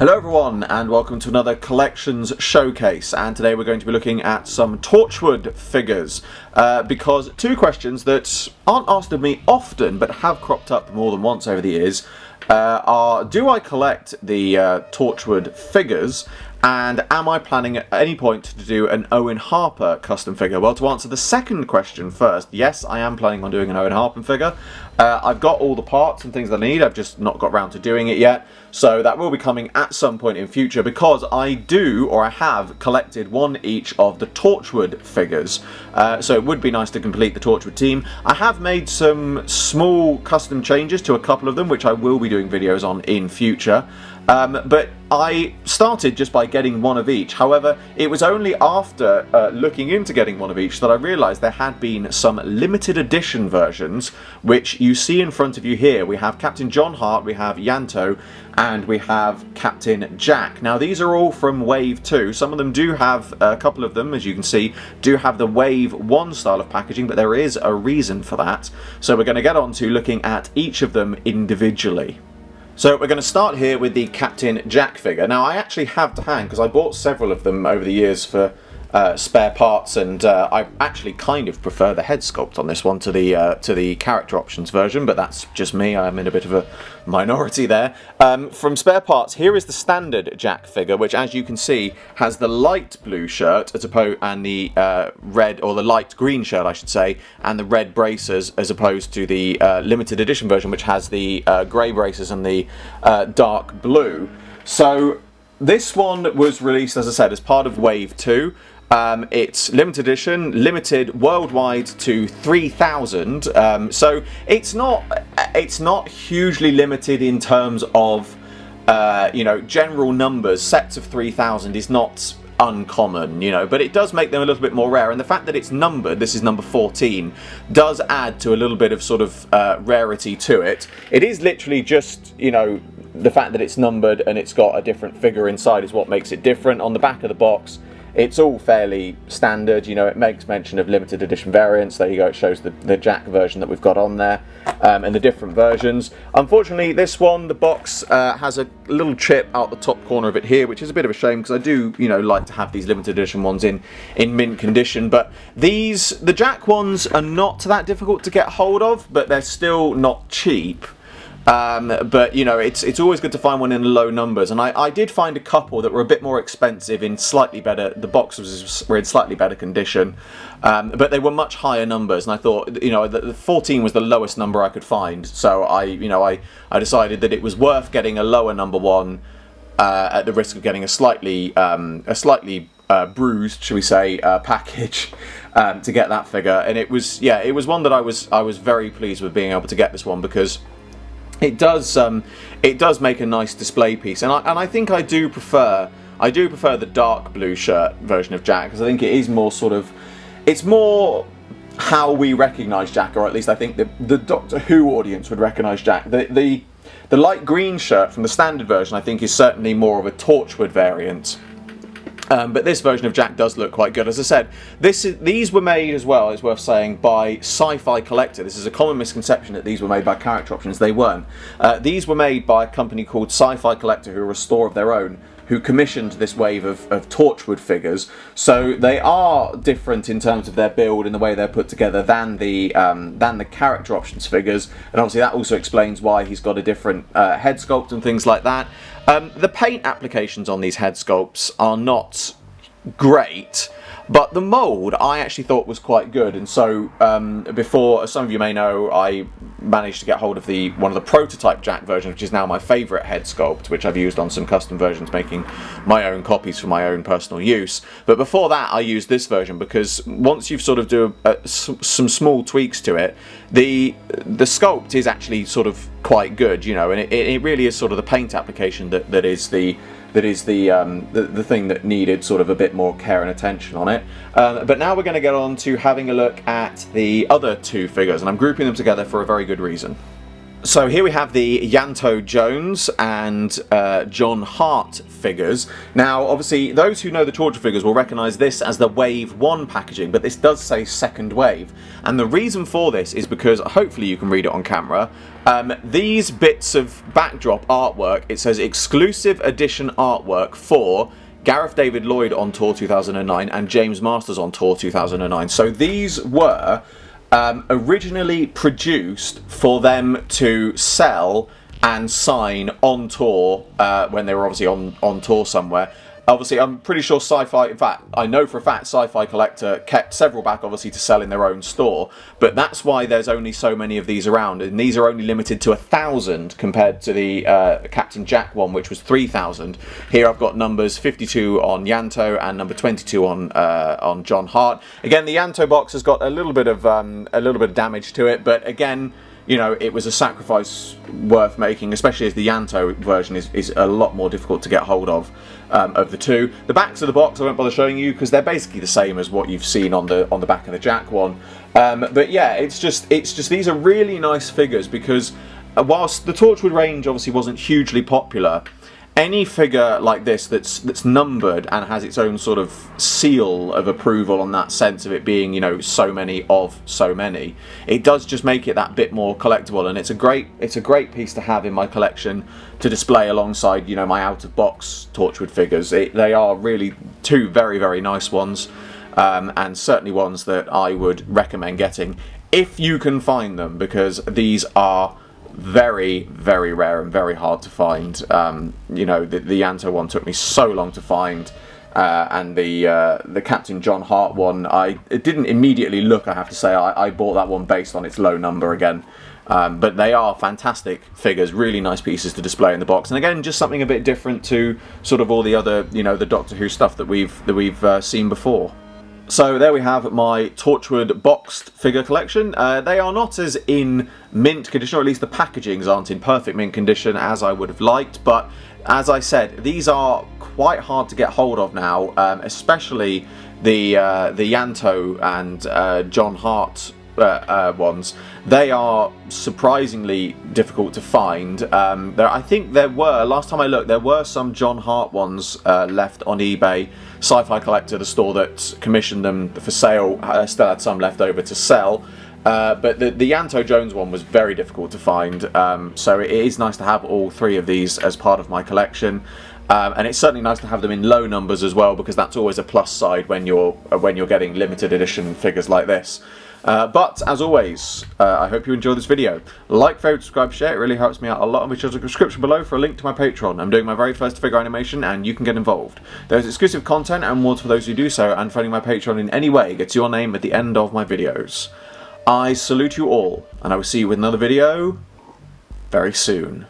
Hello everyone and welcome to another collections showcase, and today we're going to be looking at some Torchwood figures because two questions that aren't asked of me often but have cropped up more than once over the years are: do I collect the Torchwood figures, and am I planning at any point to do an Owen Harper custom figure? Well, to answer the second question first, yes, I am planning on doing an Owen Harper figure. I've got all the parts and things that I need, I've just not got around to doing it yet. So that will be coming at some point in future, because I have collected one each of the Torchwood figures. So it would be nice to complete the Torchwood team. I have made some small custom changes to a couple of them, which I will be doing videos on in future. But I started just by getting one of each. However, it was only after looking into getting one of each that I realised there had been some limited edition versions, which you see in front of you here. We have Captain John Hart, we have Yanto, and we have Captain Jack. Now these are all from Wave 2. Some of them do have, a couple of them, as you can see, do have the Wave 1 style of packaging, but there is a reason for that. So we're going to get on to looking at each of them individually. So we're going to start here with the Captain Jack figure. Now I actually have to hand, because I bought several of them over the years for spare parts, and I actually kind of prefer the head sculpt on this one to the character options version, but that's just me. I'm in a bit of a minority there. From spare parts, here is the standard Jack figure, which, as you can see, has the light blue shirt as opposed, and the red, or the light green shirt I should say, and the red braces, as opposed to the limited edition version, which has the grey braces and the dark blue. So this one was released, as I said, as part of Wave 2. It's limited edition, limited worldwide to 3,000. So it's not hugely limited in terms of you know, general numbers. Sets of 3,000 is not uncommon, you know, but it does make them a little bit more rare, and the fact that it's numbered, this is number 14, does add to a little bit of sort of rarity to it. It is literally just, you know, the fact that it's numbered and it's got a different figure inside is what makes it different. On the back of the box, it's all fairly standard. You know, it makes mention of limited edition variants. There you go, it shows the Jack version that we've got on there, and the different versions. Unfortunately, this one, the box has a little chip out the top corner of it here, which is a bit of a shame, because I do, you know, like to have these limited edition ones in mint condition. But the Jack ones are not that difficult to get hold of, but they're still not cheap. But you know, it's always good to find one in low numbers, and I did find a couple that were a bit more expensive in slightly better, the boxes were in slightly better condition, but they were much higher numbers, and I thought, you know, the 14 was the lowest number I could find, so I decided that it was worth getting a lower number one at the risk of getting a slightly bruised, shall we say, package to get that figure. And it was one that I was very pleased with being able to get this one, because it does make a nice display piece, and I think I do prefer the dark blue shirt version of Jack, because I think it is more sort of, it's more how we recognise Jack, or at least I think the Doctor Who audience would recognise Jack. The light green shirt from the standard version I think is certainly more of a Torchwood variant. But this version of Jack does look quite good. As I said, these were made as well, it's worth saying, by Sci-Fi Collector. This is a common misconception that these were made by character options. They weren't. These were made by a company called Sci-Fi Collector, who are a store of their own, who commissioned this wave of Torchwood figures. So they are different in terms of their build and the way they're put together than the character options figures. And obviously that also explains why he's got a different head sculpt and things like that. The paint applications on these head sculpts are not great, but the mould I actually thought was quite good. And so before, as some of you may know, I managed to get hold of one of the prototype Jack versions, which is now my favourite head sculpt, which I've used on some custom versions, making my own copies for my own personal use. But before that I used this version, because once you've sort of do some small tweaks to it, the sculpt is actually sort of quite good, you know, and it really is sort of the paint application that is the thing that needed sort of a bit more care and attention on it. But now we're going to get on to having a look at the other two figures, and I'm grouping them together for a very good reason. So here we have the Yanto Jones and John Hart figures. Now, obviously, those who know the Torchwood figures will recognise this as the Wave 1 packaging, but this does say second wave. And the reason for this is because, hopefully you can read it on camera, these bits of backdrop artwork, it says exclusive edition artwork for Gareth David Lloyd on Tour 2009 and James Masters on Tour 2009. So these were originally produced for them to sell and sign on tour when they were obviously on tour somewhere. Obviously, I'm pretty sure Sci-Fi, in fact, I know for a fact Sci-Fi Collector kept several back, obviously, to sell in their own store, but that's why there's only so many of these around, and these are only limited to 1,000 compared to the Captain Jack one, which was 3,000. Here I've got numbers 52 on Yanto and number 22 on John Hart. Again, the Yanto box has got a little bit of damage to it, but again, you know, it was a sacrifice worth making, especially as the Yanto version is a lot more difficult to get hold of the two. The backs of the box I won't bother showing you because they're basically the same as what you've seen on the back of the Jack one. But yeah, it's just these are really nice figures because whilst the Torchwood range obviously wasn't hugely popular, any figure like this that's numbered and has its own sort of seal of approval on that sense of it being, you know, so many of so many, it does just make it that bit more collectible, and it's a great piece to have in my collection to display alongside, you know, my out of box Torchwood figures. They are really two very, very nice ones, and certainly ones that I would recommend getting if you can find them, because these are very, very rare and very hard to find. You know, the Yanto one took me so long to find, and the Captain John Hart one, it didn't immediately look, I have to say. I bought that one based on its low number again. But they are fantastic figures, really nice pieces to display in the box, and again, just something a bit different to sort of all the other, you know, the Doctor Who stuff that we've seen before. So there we have my Torchwood boxed figure collection. They are not as in mint condition, or at least the packagings aren't in perfect mint condition as I would have liked, but as I said, these are quite hard to get hold of now, especially the Yanto and John Hart ones. They are surprisingly difficult to find. I think there were, last time I looked, there were some John Hart ones left on eBay. Sci-Fi Collector, the store that commissioned them for sale, still had some left over to sell. But the Yanto Jones one was very difficult to find, so it is nice to have all three of these as part of my collection. And it's certainly nice to have them in low numbers as well, because that's always a plus side when you're getting limited edition figures like this. But as always, I hope you enjoyed this video. Like, favourite, subscribe, share, it really helps me out a lot, and be sure to the description below for a link to my Patreon. I'm doing my very first figure animation and you can get involved. There's exclusive content and rewards for those who do so, and funding my Patreon in any way gets your name at the end of my videos. I salute you all, and I will see you with another video very soon.